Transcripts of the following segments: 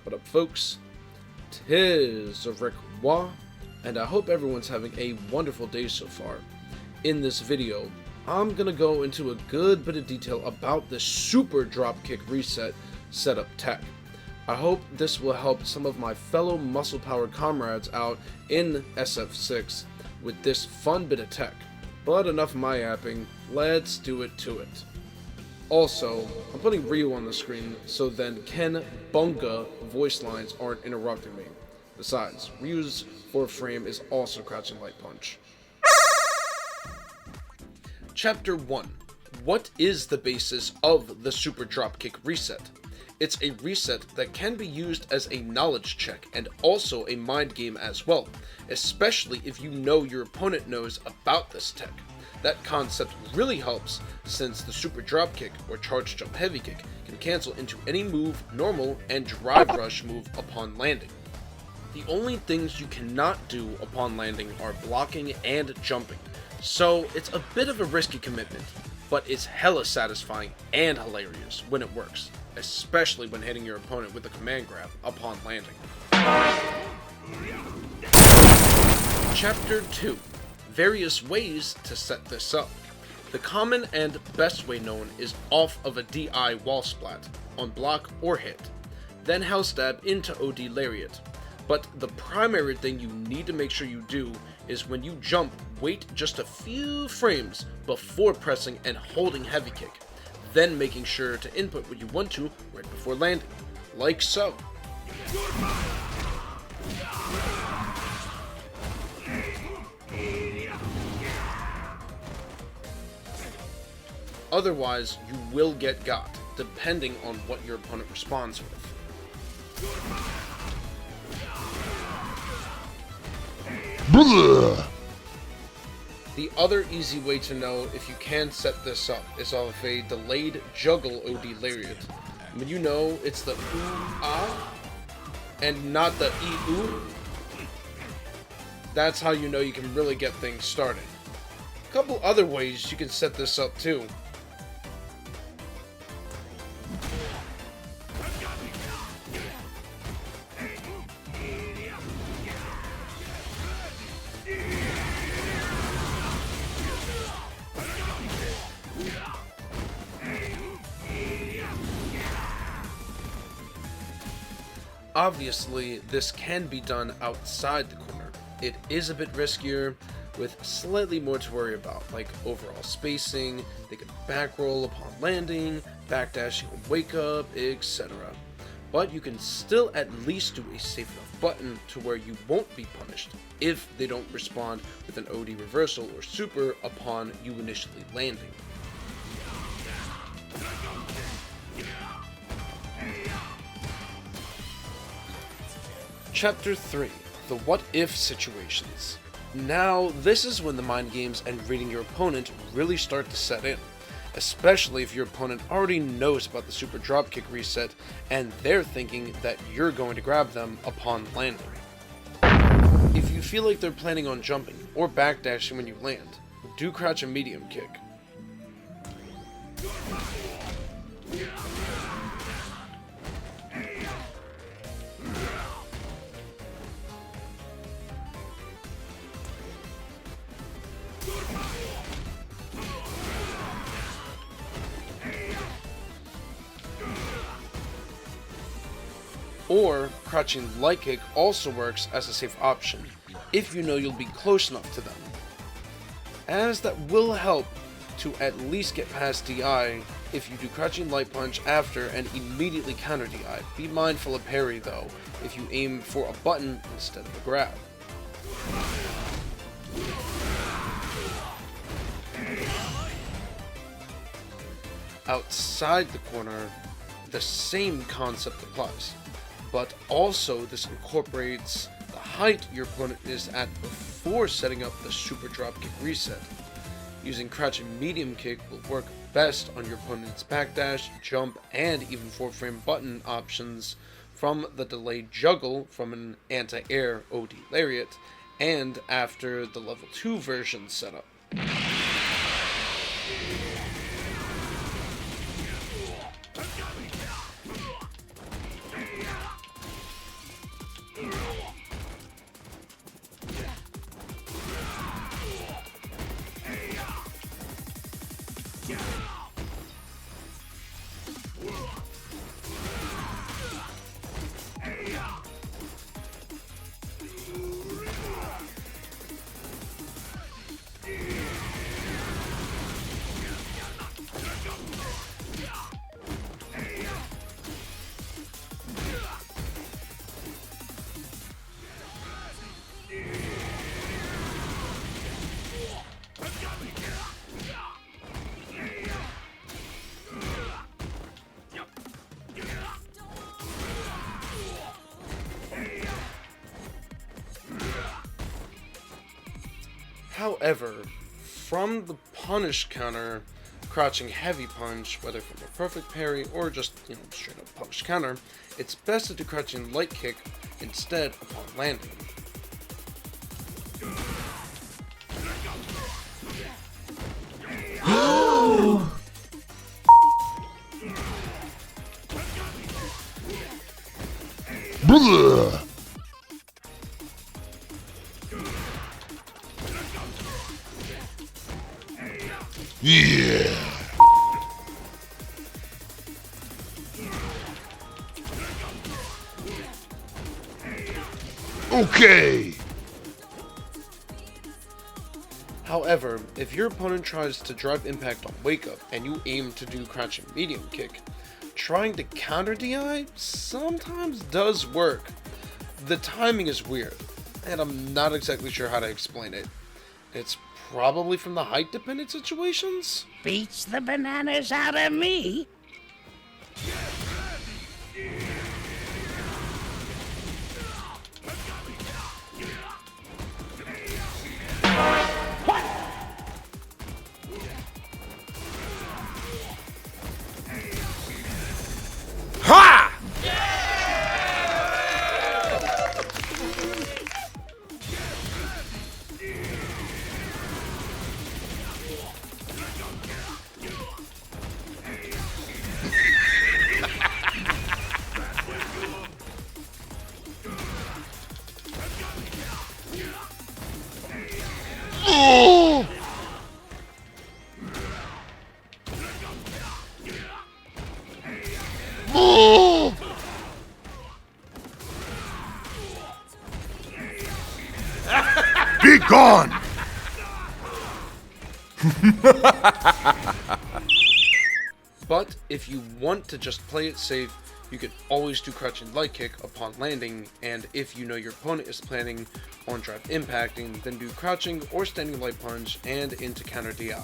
What up, folks? Tis RickWa, and I hope everyone's having a wonderful day so far. In this video, I'm gonna go into a good bit of detail about the super dropkick reset setup tech. I hope this will help some of my fellow muscle power comrades out in SF6 with this fun bit of tech. But enough of my yapping, let's do it to it. Also, I'm putting Ryu on the screen so then Ken Bunga voice lines aren't interrupting me. Besides, Ryu's fourth frame is also crouching light punch. Chapter 1. What is the basis of the super dropkick reset? It's a reset that can be used as a knowledge check and also a mind game as well, especially if you know your opponent knows about this tech. That concept really helps since the super dropkick or charge jump heavy kick can cancel into any move, normal, and drive rush move upon landing. The only things you cannot do upon landing are blocking and jumping, so it's a bit of a risky commitment, but it's hella satisfying and hilarious when it works, especially when hitting your opponent with a command grab upon landing. Chapter 2. Various ways to set this up. The common and best way known is off of a DI wall splat, on block or hit, then hell stab into OD lariat. But the primary thing you need to make sure you do is when you jump, wait just a few frames before pressing and holding heavy kick, then making sure to input what you want to right before landing, like so. Otherwise, you will get got, depending on what your opponent responds with. The other easy way to know if you can set this up is off a delayed juggle OD lariat. When you know it's the ooh-ah and not the ee-ooh, that's how you know you can really get things started. A couple other ways you can set this up too. Obviously, this can be done outside the corner. It is a bit riskier, with slightly more to worry about, like overall spacing, they could back roll upon landing, backdashing on wake up, etc. But you can still at least do a safe enough button to where you won't be punished if they don't respond with an OD reversal or super upon you initially landing. Chapter 3. The what if situations. Now, this is when the mind games and reading your opponent really start to set in, especially if your opponent already knows about the super dropkick reset and they're thinking that you're going to grab them upon landing. If you feel like they're planning on jumping or backdashing when you land, do crouch a medium kick. Or, crouching light kick also works as a safe option, if you know you'll be close enough to them, as that will help to at least get past DI if you do crouching light punch after and immediately counter DI. Be mindful of parry though, if you aim for a button instead of a grab. Outside the corner, the same concept applies. But also this incorporates the height your opponent is at before setting up the super dropkick reset. Using crouching medium kick will work best on your opponent's backdash, jump, and even 4-frame button options from the delayed juggle from an anti-air OD lariat, and after the level 2 version setup. However, from the punish counter, crouching heavy punch, whether from a perfect parry or just, straight up punish counter, it's best to do crouching light kick instead upon landing. Yeah. Okay. However, if your opponent tries to drive impact on wake up and you aim to do crouching medium kick, trying to counter DI sometimes does work. The timing is weird, and I'm not exactly sure how to explain it. It's probably from the height dependent situations? Beats the bananas out of me. Ha! Oh! Oh! Be gone! But if you want to just play it safe, you can always do crouching light kick upon landing, and if you know your opponent is planning on drive impacting, then do crouching or standing light punch and into counter DI.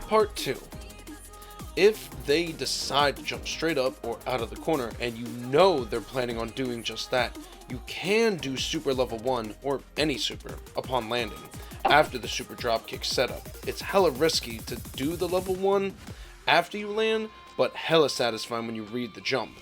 Part 2. If they decide to jump straight up or out of the corner and you know they're planning on doing just that, you can do super level 1 or any super upon landing after the super dropkick setup. It's hella risky to do the level 1 after you land, but hella satisfying when you read the jump.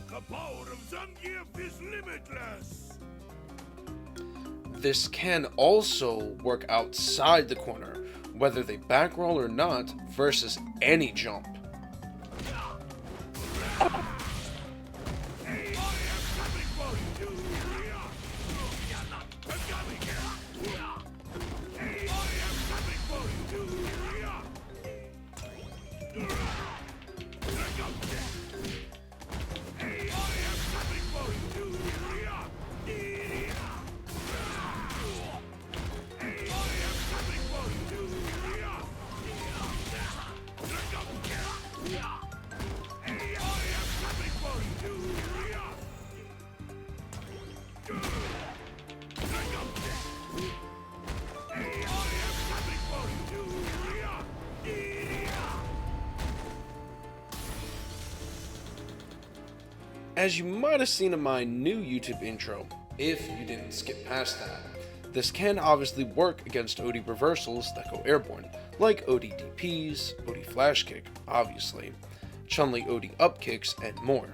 The power of Zangief is limitless! This can also work outside the corner, whether they back roll or not, versus any jump. As you might have seen in my new YouTube intro, if you didn't skip past that, this can obviously work against OD reversals that go airborne, like OD DPs, OD flash kick, obviously, Chun-Li OD up kicks, and more.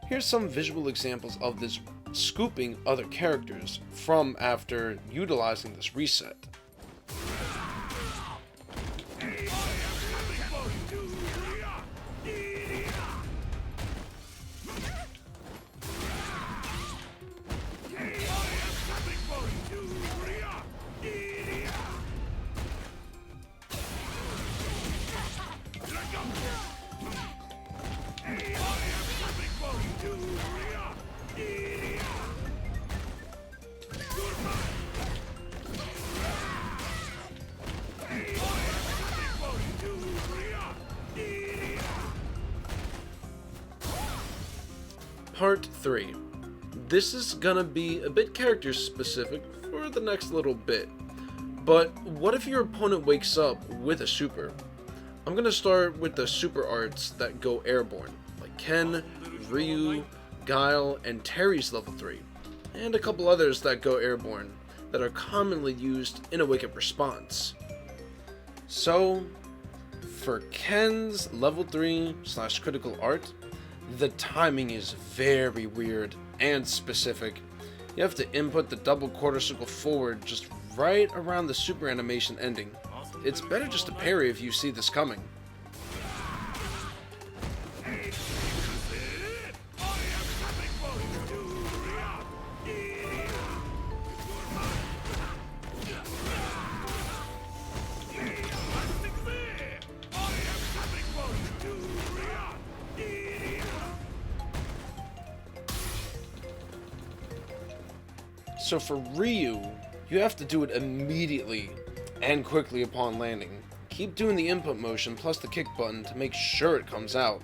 Here's some visual examples of this scooping other characters from after utilizing this reset. Part 3. This is gonna be a bit character specific for the next little bit. But what if your opponent wakes up with a super? I'm gonna start with the super arts that go airborne, like Ken, Ryu, Guile, and Terry's level 3, and a couple others that go airborne that are commonly used in a wake-up response. So, for Ken's level 3 / critical art, the timing is very weird and specific. You have to input the double quarter circle forward just right around the super animation ending. It's better just to parry if you see this coming. So for Ryu, you have to do it immediately and quickly upon landing. Keep doing the input motion plus the kick button to make sure it comes out.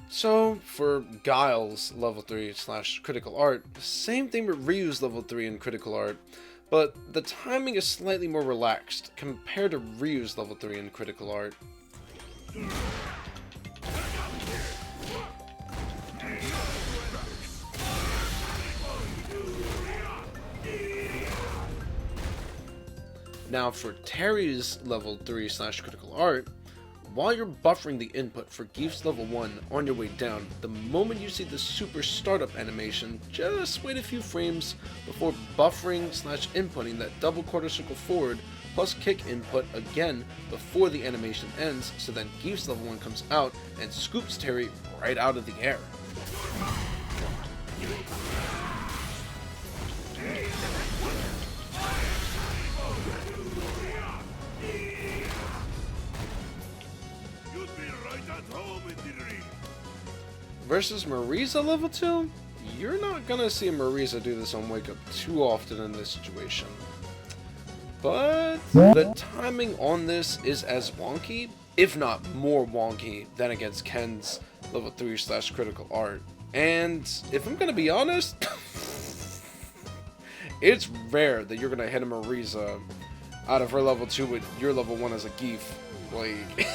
So for Guile's level 3 / critical art, same thing with Ryu's level 3 in critical art, but the timing is slightly more relaxed compared to Ryu's level 3 in critical art. Now for Terry's level 3 / critical art, while you're buffering the input for Gief's level 1 on your way down, the moment you see the super startup animation, just wait a few frames before buffering / inputting that double quarter circle forward plus kick input again before the animation ends, so then Gief's level 1 comes out and scoops Terry right out of the air. Versus Marisa level 2, you're not gonna see Marisa do this on Wake Up too often in this situation. But the timing on this is as wonky, if not more wonky, than against Ken's level 3 / critical art. And if I'm gonna be honest, it's rare that you're gonna hit a Marisa out of her level 2 with your level 1 as a Gief. Like,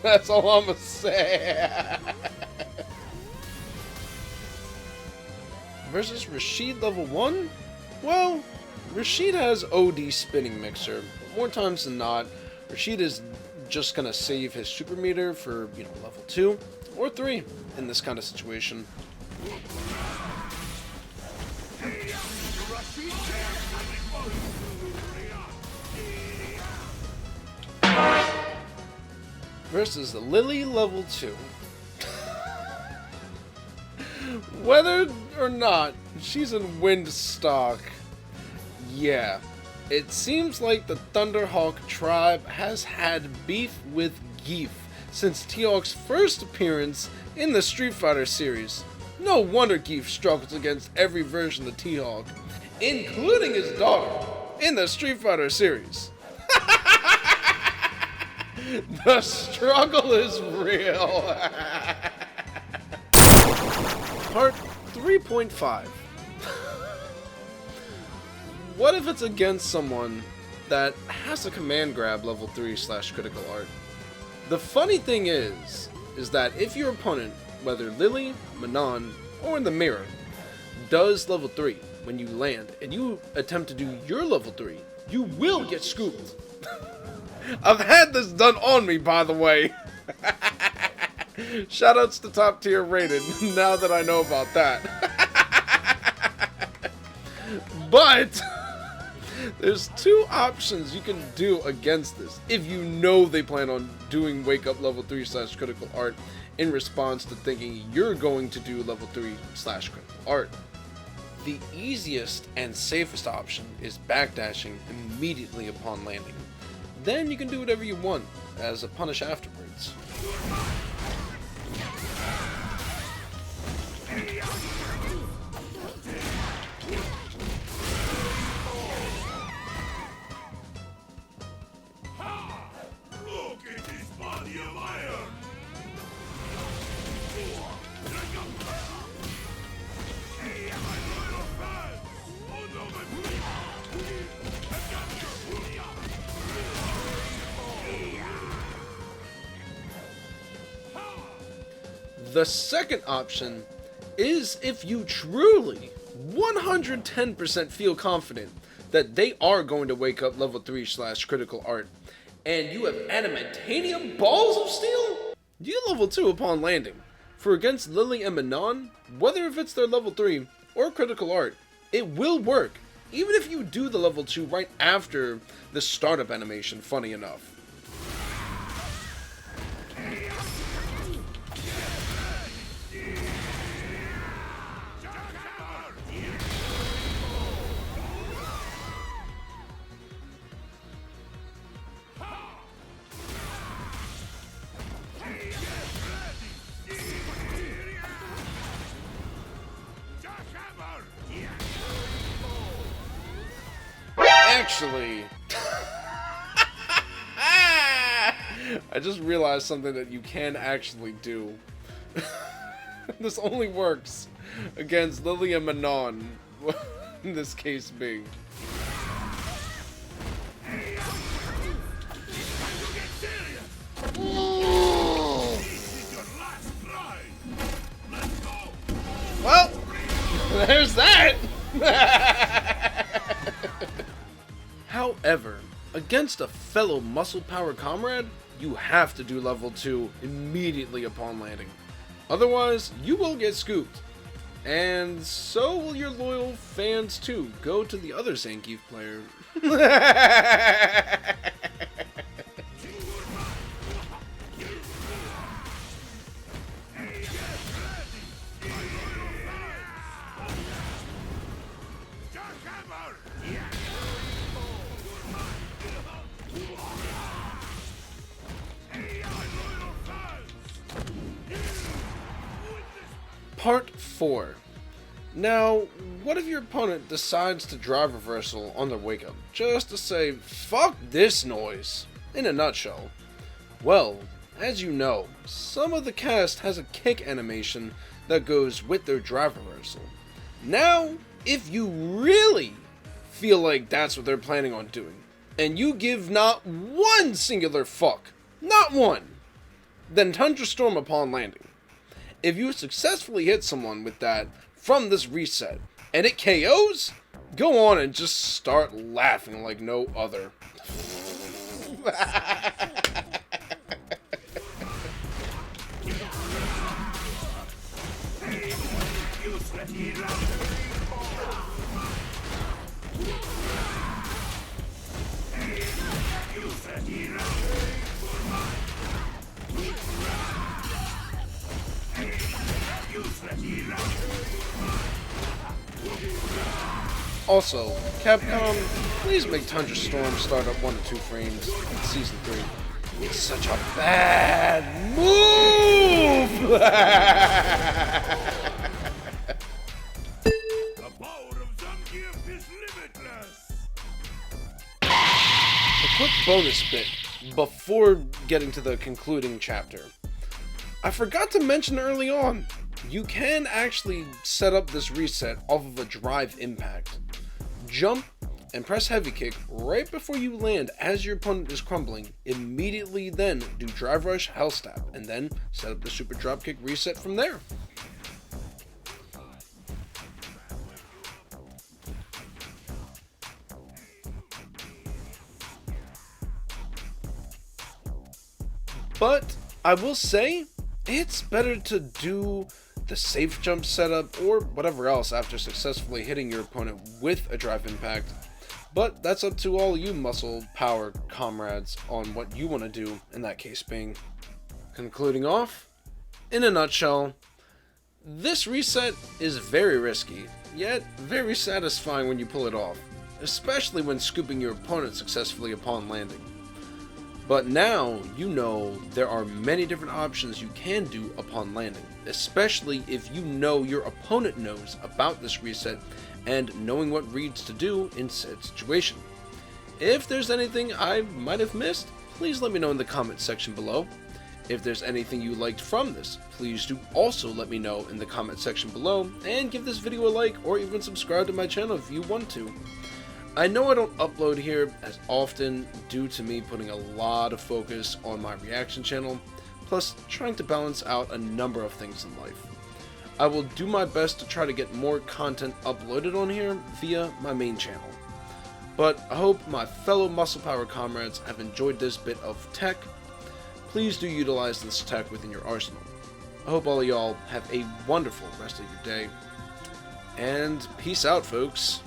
that's all I'm gonna say. Versus Rashid level 1? Well, Rashid has OD spinning mixer. More times than not, Rashid is just gonna save his super meter for, level 2 or 3 in this kind of situation. Versus Lily level 2. Whether or not she's in Windstock, yeah, it seems like the Thunderhawk tribe has had beef with Gief since T-Hawk's first appearance in the Street Fighter series. No wonder Gief struggles against every version of T-Hawk, including his daughter, in the Street Fighter series. The struggle is real. Part 3.5. What if it's against someone that has a command grab level 3 / critical art? The funny thing is that if your opponent, whether Lily, Manon, or in the mirror, does level 3 when you land and you attempt to do your level 3, you will get scooped. I've had this done on me, by the way. Shoutouts to Top Tier Rated, now that I know about that. But there's 2 options you can do against this if you know they plan on doing Wake Up level 3 / critical art in response to thinking you're going to do level 3 / critical art. The easiest and safest option is backdashing immediately upon landing. Then you can do whatever you want as a punish afterwards. The second option is if you truly 110% feel confident that they are going to wake up level 3/critical art, and you have adamantium balls of steel, you level 2 upon landing. For against Lily and Manon, whether if it's their level 3 or critical art, it will work, even if you do the level 2 right after the startup animation, funny enough. Actually, I just realized something that you can actually do. This only works against Lily and Manon, in this case being. Well, there's that! However, against a fellow muscle power comrade, you have to do level 2 immediately upon landing. Otherwise, you will get scooped. And so will your loyal fans too. Go to the other Zangief player. Part 4. Now, what if your opponent decides to drive reversal on their wake up, just to say, fuck this noise, in a nutshell? Well, as you know, some of the cast has a kick animation that goes with their drive reversal. Now, if you really feel like that's what they're planning on doing, and you give not one singular fuck, not one, then Thunderstorm upon landing. If you successfully hit someone with that from this reset, and it KOs, go on and just start laughing like no other. Also, Capcom, please make Thunderstorm start up 1 to 2 frames in Season 3. It's such a bad move! The power of Zangief is limitless. A quick bonus bit before getting to the concluding chapter. I forgot to mention early on, you can actually set up this reset off of a drive impact. Jump and press heavy kick right before you land as your opponent is crumbling. Immediately then do drive rush, hell stab, and then set up the super drop kick reset from there. But I will say, it's better to do the safe jump setup or whatever else after successfully hitting your opponent with a drive impact. But that's up to all you muscle power comrades on what you want to do in that case being. Concluding off, in a nutshell, this reset is very risky, yet very satisfying when you pull it off, especially when scooping your opponent successfully upon landing. But now you know there are many different options you can do upon landing, especially if you know your opponent knows about this reset and knowing what reads to do in said situation. If there's anything I might have missed, please let me know in the comment section below. If there's anything you liked from this, please do also let me know in the comment section below, and give this video a like or even subscribe to my channel if you want to. I know I don't upload here as often due to me putting a lot of focus on my reaction channel, plus trying to balance out a number of things in life. I will do my best to try to get more content uploaded on here via my main channel. But I hope my fellow Muscle Power comrades have enjoyed this bit of tech. Please do utilize this tech within your arsenal. I hope all of y'all have a wonderful rest of your day. And peace out, folks.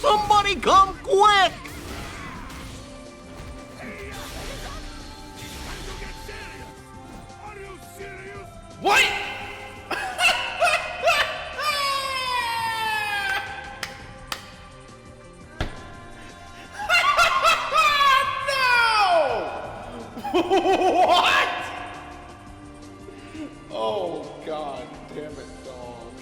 Somebody come quick! Are you serious? What? What? Oh, god damn it, dog.